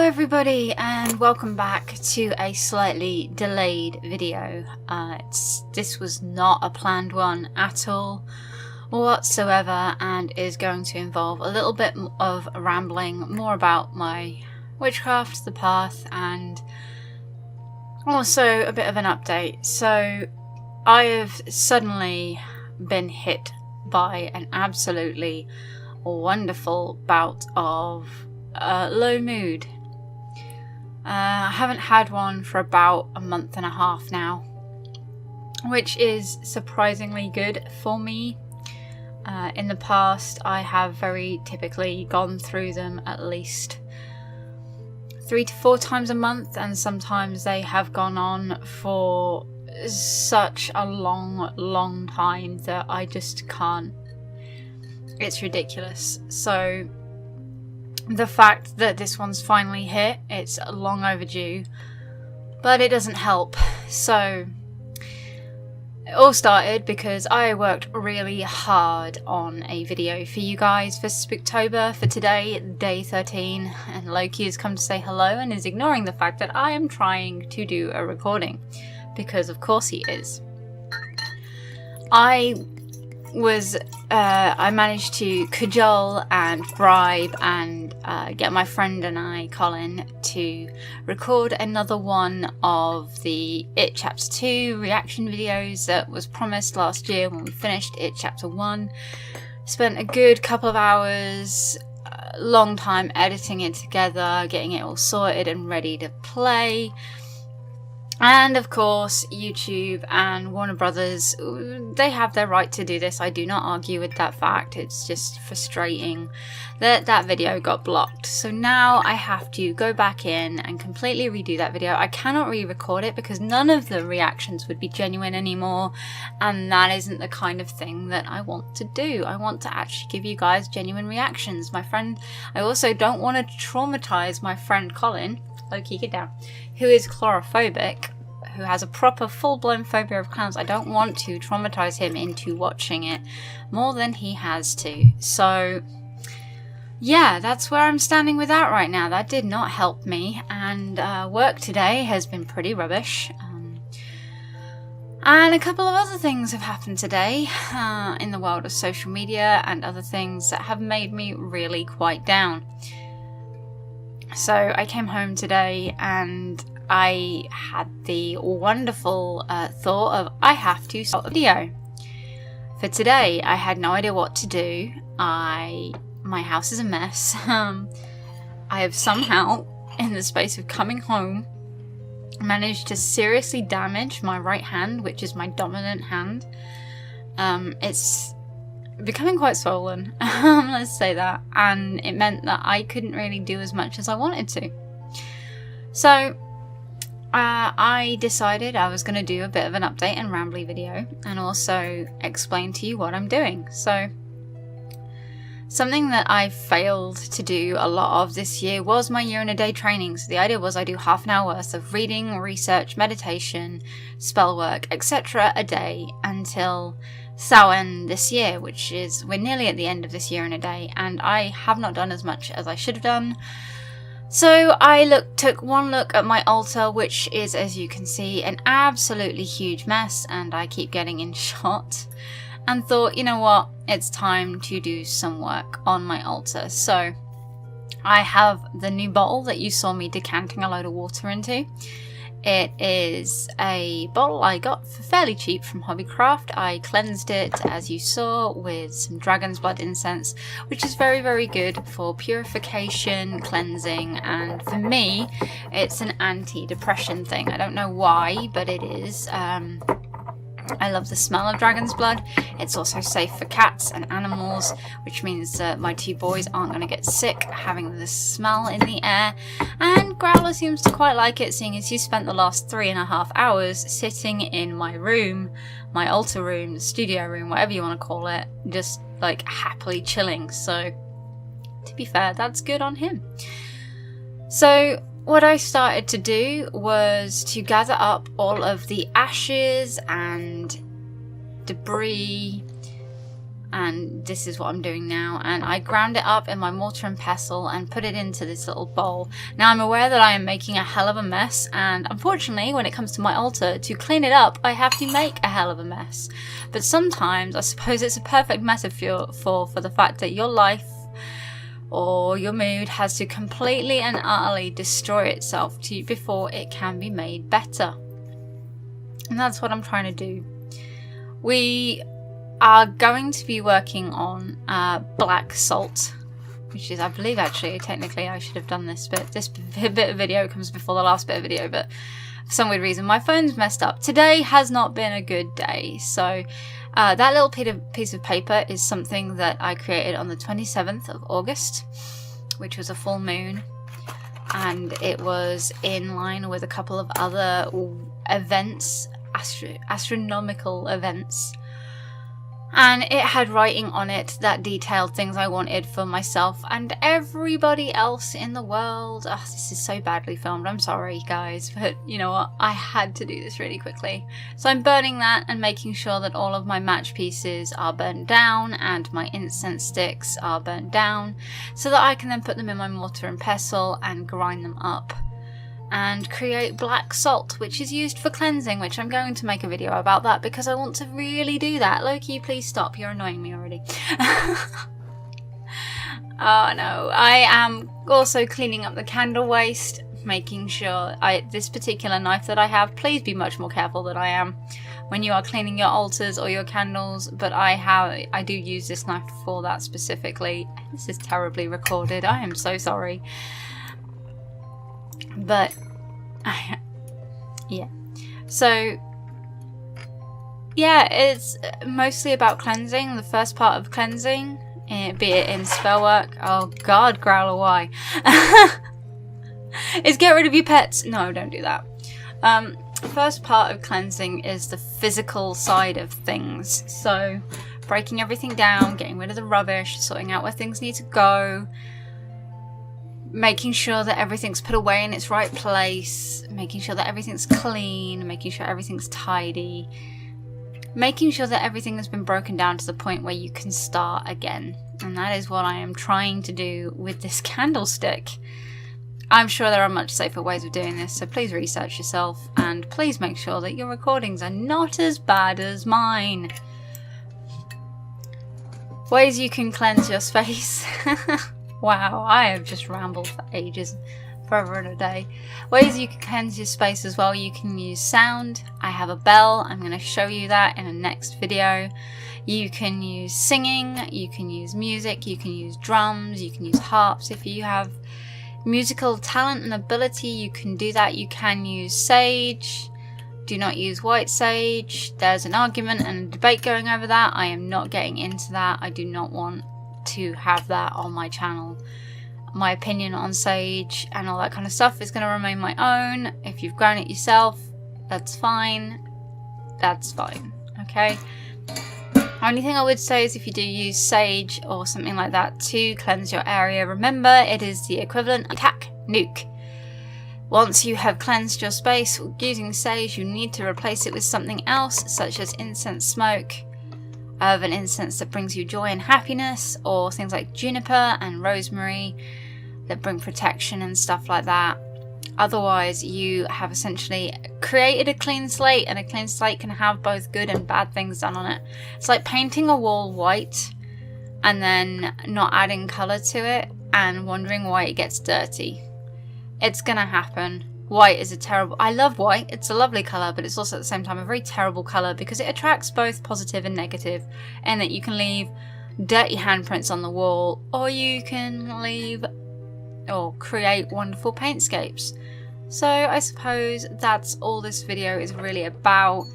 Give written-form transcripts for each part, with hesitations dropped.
everybody, and welcome back to a slightly delayed video. This was not a planned one at all whatsoever, and is going to involve a little bit of rambling more about my witchcraft, the path, and also a bit of an update. So I have suddenly been hit by an absolutely wonderful bout of low mood. I haven't had one for about a month and a half now, which is surprisingly good for me. In the past, I have very typically gone through them at least 3 to 4 times a month, and sometimes they have gone on for such a long time that I just can't. It's ridiculous. So the fact that this one's finally hit, it's long overdue, but it doesn't help. So it all started because I worked really hard on a video for you guys for Spooktober for today, day 13, and Loki has come to say hello and is ignoring the fact that I am trying to do a recording, because of course he is. I managed to cajole and bribe and get my friend and I, Colin, to record another one of the It Chapter 2 reaction videos that was promised last year when we finished It Chapter 1. Spent a good couple of hours, long time editing it together, getting it all sorted and ready to play. And of course, YouTube and Warner Brothers, they have their right to do this. I do not argue with that fact. It's just frustrating that that video got blocked. So now I have to go back in and completely redo that video. I cannot re-record it because none of the reactions would be genuine anymore. And that isn't the kind of thing that I want to do. I want to actually give you guys genuine reactions. I also don't want to traumatize my friend Colin, Loki, get down, who is chlorophobic, who has a proper full-blown phobia of clowns. I don't want to traumatize him into watching it more than he has to. So yeah, that's where I'm standing with that right now. That did not help me, and work today has been pretty rubbish. And a couple of other things have happened today in the world of social media and other things that have made me really quite down. So I came home today and I had the wonderful thought of I have to start a video. For today, I had no idea what to do. My house is a mess. I have somehow, in the space of coming home, managed to seriously damage my right hand, which is my dominant hand. It's becoming quite swollen, let's say that, and it meant that I couldn't really do as much as I wanted to. So I decided I was going to do a bit of an update and rambly video, and also explain to you what I'm doing. So something that I failed to do a lot of this year was my year in a day training. So the idea was I do half an hour worth of reading, research, meditation, spell work, etc. a day until Samhain this year, which is, we're nearly at the end of this year in a day, and I have not done as much as I should have done. So I took one look at my altar, which is, as you can see, an absolutely huge mess, and I keep getting in shot, and thought, you know what, it's time to do some work on my altar. So I have the new bottle that you saw me decanting a load of water into. It is a bottle I got for fairly cheap from Hobbycraft. I cleansed it, as you saw, with some dragon's blood incense, which is very good for purification, cleansing, and for me, it's an anti-depression thing. I don't know why, but it is. I love the smell of dragon's blood. It's also safe for cats and animals, which means that my 2 boys aren't going to get sick having the smell in the air. And Growler seems to quite like it, seeing as he spent the last 3.5 hours sitting in my room, my altar room, the studio room, whatever you want to call it, just like happily chilling. So to be fair, that's good on him. So what I started to do was to gather up all of the ashes and debris and this is what I'm doing now, and I ground it up in my mortar and pestle and put it into this little bowl. Now I'm aware that I am making a hell of a mess, and unfortunately when it comes to my altar, to clean it up I have to make a hell of a mess. But sometimes I suppose it's a perfect metaphor for the fact that your life or your mood has to completely and utterly destroy itself before it can be made better. And that's what I'm trying to do. We are going to be working on black salt, which is, I believe, actually, technically I should have done this, but this bit of video comes before the last bit of video, but for some weird reason my phone's messed up. Today has not been a good day, so that little piece of paper is something that I created on the 27th of August, which was a full moon, and it was in line with a couple of other events, astronomical events. And it had writing on it that detailed things I wanted for myself and everybody else in the world. Oh, this is so badly filmed. I'm sorry, guys. But you know what? I had to do this really quickly. So I'm burning that and making sure that all of my match pieces are burnt down and my incense sticks are burnt down, so that I can then put them in my mortar and pestle and grind them up and create black salt, which is used for cleansing, which I'm going to make a video about that because I want to really do that. Loki, please stop, you're annoying me already. Oh no, I am also cleaning up the candle waste, making sure this particular knife that I have, please be much more careful than I am when you are cleaning your altars or your candles, but I do use this knife for that specifically. This is terribly recorded, I am so sorry. But yeah, so yeah, it's mostly about cleansing. The first part of cleansing, be it in spell work, oh god, Growler, why? Is get rid of your pets. No, don't do that. The first part of cleansing is the physical side of things, so breaking everything down, getting rid of the rubbish, sorting out where things need to go, making sure that everything's put away in its right place, making sure that everything's clean, making sure everything's tidy, making sure that everything has been broken down to the point where you can start again. And that is what I am trying to do with this candlestick. I'm sure there are much safer ways of doing this, so please research yourself and please make sure that your recordings are not as bad as mine. Ways you can cleanse your space. Wow, I have just rambled for ages, forever and a day. Ways you can cleanse your space as well. You can use sound. I have a bell. I'm going to show you that in a next video. You can use singing. You can use music. You can use drums. You can use harps. If you have musical talent and ability, you can do that. You can use sage. Do not use white sage. There's an argument and a debate going over that. I am not getting into that. I do not want to have that on my channel. My opinion on sage and all that kind of stuff is going to remain my own. If you've grown it yourself, that's fine. That's fine. Okay. Only thing I would say is if you do use sage or something like that to cleanse your area, remember it is the equivalent of attack nuke. Once you have cleansed your space using sage, you need to replace it with something else, such as incense smoke, of an incense that brings you joy and happiness, or things like juniper and rosemary that bring protection and stuff like that. Otherwise, you have essentially created a clean slate, and a clean slate can have both good and bad things done on it. It's like painting a wall white and then not adding colour to it and wondering why it gets dirty. It's gonna happen. White is a terrible... I love white. It's a lovely colour, but it's also at the same time a very terrible colour because it attracts both positive and negative, and that you can leave dirty handprints on the wall, or you can leave or create wonderful paintscapes. So I suppose that's all this video is really about.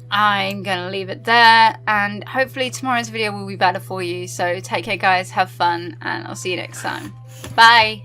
I'm gonna leave it there, and hopefully tomorrow's video will be better for you. So take care, guys, have fun, and I'll see you next time. Bye.